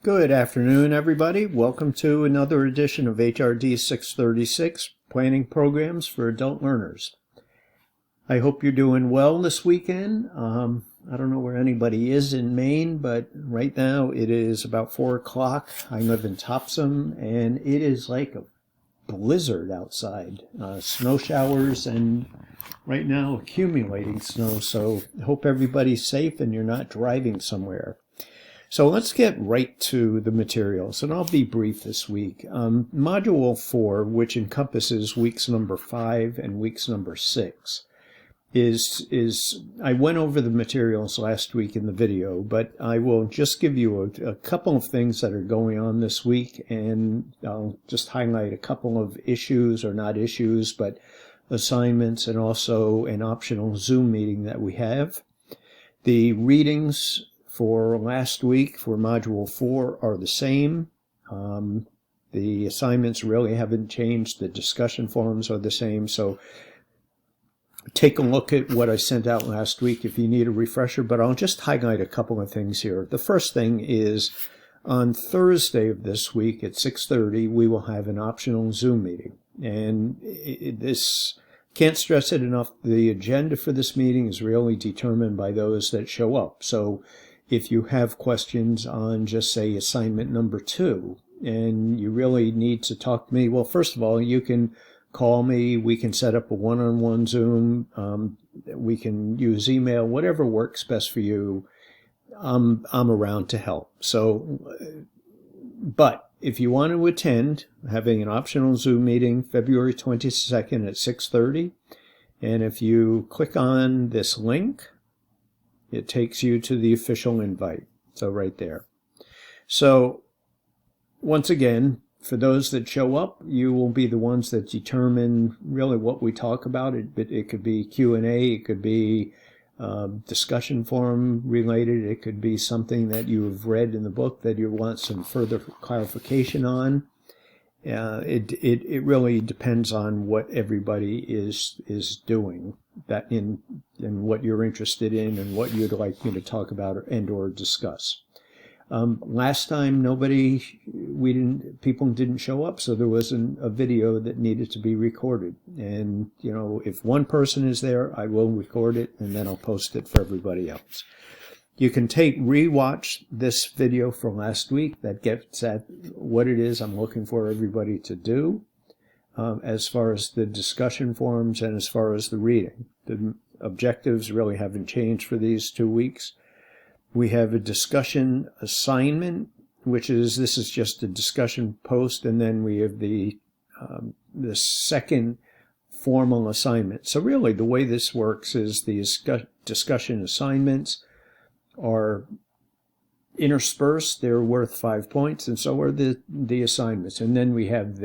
Good afternoon, everybody. Welcome to another edition of HRD 636, Planning Programs for Adult Learners. I hope you're doing well this weekend. I don't know where anybody is in Maine, but right now it is about 4 o'clock. I live in Topsom, and it is like a blizzard outside. Snow showers and right now accumulating snow, so I hope everybody's safe and you're not driving somewhere. So let's get right to the materials, and I'll be brief this week. Module 4, which encompasses weeks number 5 and weeks number 6, I went over the materials last week in the video, but I will just give you a couple of things that are going on this week, and I'll just highlight a couple of issues, or not issues, but assignments, and also an optional Zoom meeting that we have. The readings for last week for Module 4 are the same. The assignments really haven't changed. The discussion forums are the same. So take a look at what I sent out last week if you need a refresher, but I'll just highlight a couple of things here. The first thing is on Thursday of this week at 6:30, we will have an optional Zoom meeting. And this, can't stress it enough, the agenda for this meeting is really determined by those that show up. So if you have questions on, just say, assignment number 2, and you really need to talk to me, well, first of all, you can call me. We can set up a one-on-one Zoom. We can use email, whatever works best for you. I'm around to help. So, but if you want to attend, having an optional Zoom meeting February 22nd at 6:30, and if you click on this link, it takes you to the official invite. So right there. So once again, for those that show up, you will be the ones that determine really what we talk about. It could be Q&A, it could be discussion forum related, it could be something that you have read in the book that you want some further clarification on. It really depends on what everybody is doing, that in what you're interested in and what you'd like me to talk about and or discuss. Last time people didn't show up, so there wasn't a video that needed to be recorded. And, if one person is there, I will record it and then I'll post it for everybody else. You can rewatch this video from last week. That gets at what it is I'm looking for everybody to do as far as the discussion forums and as far as the reading. The objectives really haven't changed for these 2 weeks. We have a discussion assignment, this is just a discussion post, and then we have the second formal assignment. So really the way this works is the discussion assignments are interspersed. They're worth 5 points, and so are the assignments. And then we have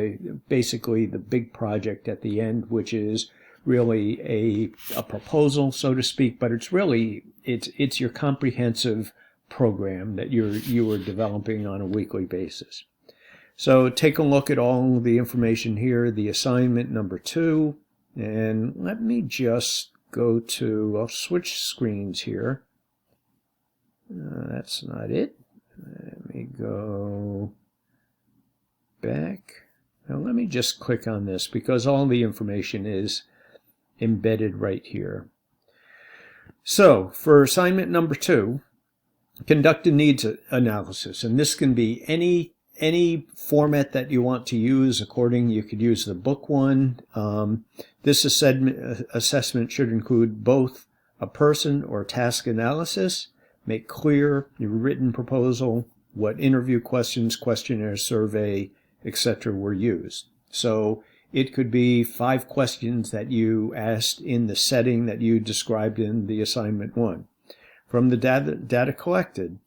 basically the big project at the end, which is really a proposal, so to speak, but it's really it's your comprehensive program that you are developing on a weekly basis. So take a look at all the information here, the assignment number 2, and let me just I'll switch screens here. That's not it. Let me go back. Now let me just click on this because all the information is embedded right here. So for assignment number 2, conduct a needs analysis, and this can be any format that you want to use. You could use the book one. This assessment should include both a person or task analysis. Make clear your written proposal, what interview questions, questionnaire, survey, etc. were used. So it could be 5 questions that you asked in the setting that you described in the assignment 1. From the data collected,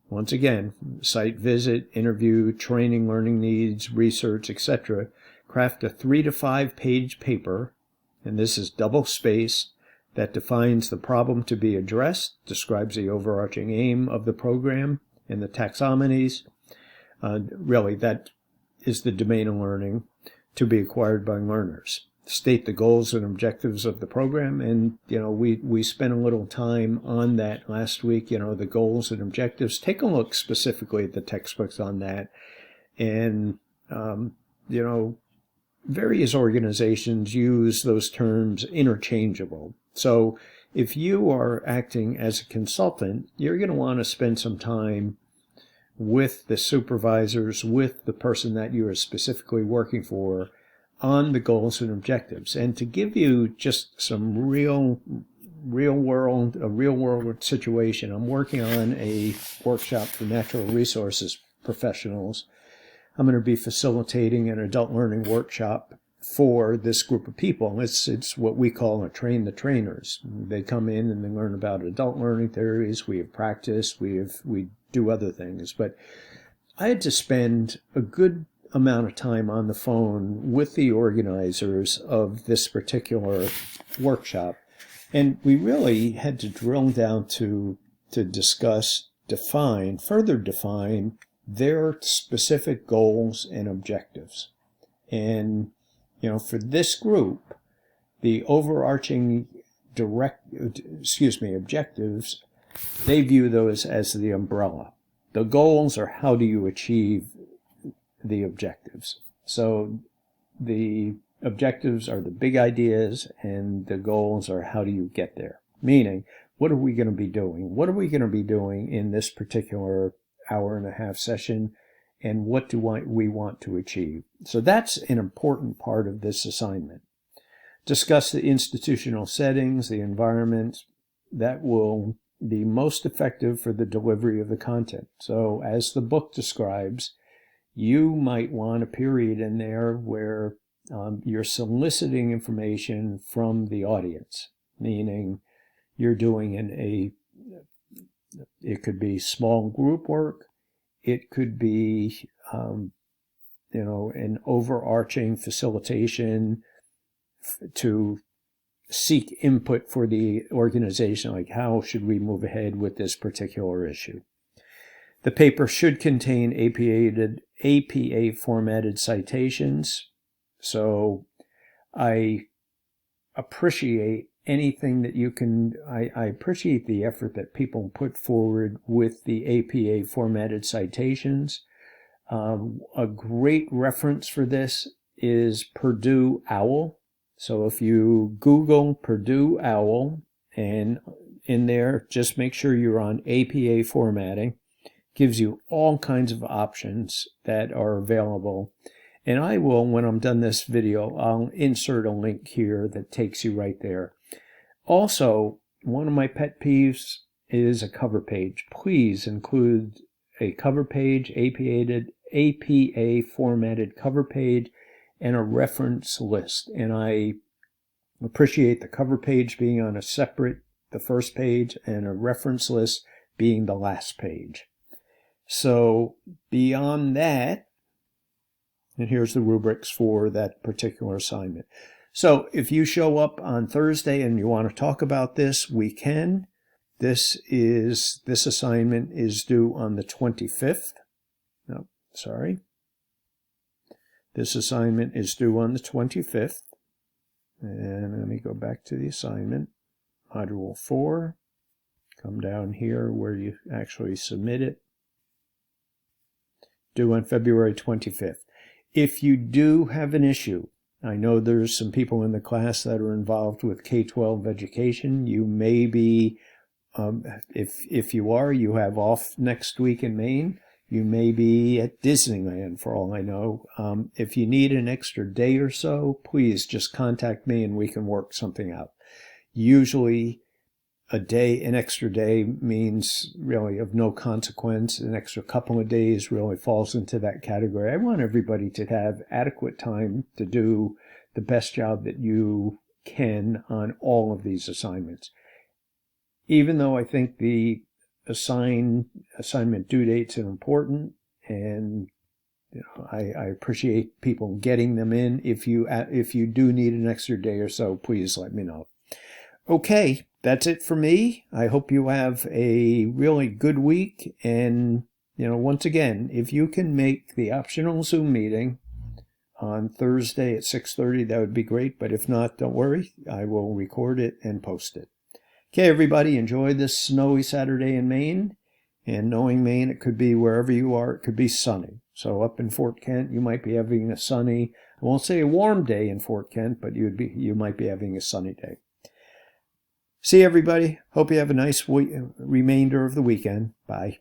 once again, site visit, interview, training, learning needs, research, etc., craft a 3 to 5 page paper, and this is double-spaced, that defines the problem to be addressed, describes the overarching aim of the program and the taxonomies. Really, that is the domain of learning to be acquired by learners. state the goals and objectives of the program. And, we spent a little time on that last week, the goals and objectives. Take a look specifically at the textbooks on that. And, various organizations use those terms interchangeable. So if you are acting as a consultant, you're going to want to spend some time with the supervisors, with the person that you are specifically working for, on the goals and objectives. And to give you just some real world situation, I'm working on a workshop for natural resources professionals. I'm going to be facilitating an adult learning workshop for this group of people. It's what we call a train the trainers. They come in and they learn about adult learning theories. We have practice. We do other things. But I had to spend a good amount of time on the phone with the organizers of this particular workshop. And we really had to drill down to discuss, further define their specific goals and objectives. And, for this group, the overarching objectives, they view those as the umbrella. The goals are how do you achieve the objectives. So the objectives are the big ideas and the goals are how do you get there. Meaning, what are we going to be doing? What are we going to be doing in this particular hour-and-a-half session, and what do we want to achieve? So that's an important part of this assignment. Discuss the institutional settings, the environment that will be most effective for the delivery of the content. So as the book describes, you might want a period in there where you're soliciting information from the audience, meaning you're doing it could be small group work, it could be, an overarching facilitation to seek input for the organization, like how should we move ahead with this particular issue. The paper should contain APA formatted citations. So I appreciate anything that you can, I appreciate the effort that people put forward with the APA formatted citations. A great reference for this is Purdue OWL. So if you Google Purdue OWL and in there, just make sure you're on APA formatting. Gives you all kinds of options that are available. And I will, when I'm done this video, I'll insert a link here that takes you right there. Also, one of my pet peeves is a cover page. Please include a cover page, APA formatted cover page, and a reference list. And I appreciate the cover page being on the first page, and a reference list being the last page. So beyond that, and here's the rubrics for that particular assignment. So if you show up on Thursday and you want to talk about this, we can. This assignment is due on the 25th. No, sorry. This assignment is due on the 25th. And let me go back to the assignment. Module 4. Come down here where you actually submit it. Due on February 25th. If you do have an issue, I know there's some people in the class that are involved with K-12 education. You may be, if you are, you have off next week in Maine. You may be at Disneyland for all I know. If you need an extra day or so, please just contact me and we can work something out. Usually an extra day means really of no consequence. An extra couple of days really falls into that category. I want everybody to have adequate time to do the best job that you can on all of these assignments. Even though I think the assignment due dates are important, and I appreciate people getting them in. If you do need an extra day or so, please let me know. Okay, that's it for me. I hope you have a really good week. And, once again, if you can make the optional Zoom meeting on Thursday at 6:30, that would be great. But if not, don't worry. I will record it and post it. Okay, everybody, enjoy this snowy Saturday in Maine. And knowing Maine, it could be wherever you are, it could be sunny. So up in Fort Kent, you might be having a sunny, I won't say a warm day in Fort Kent, but you might be having a sunny day. See everybody. Hope you have a nice remainder of the weekend. Bye.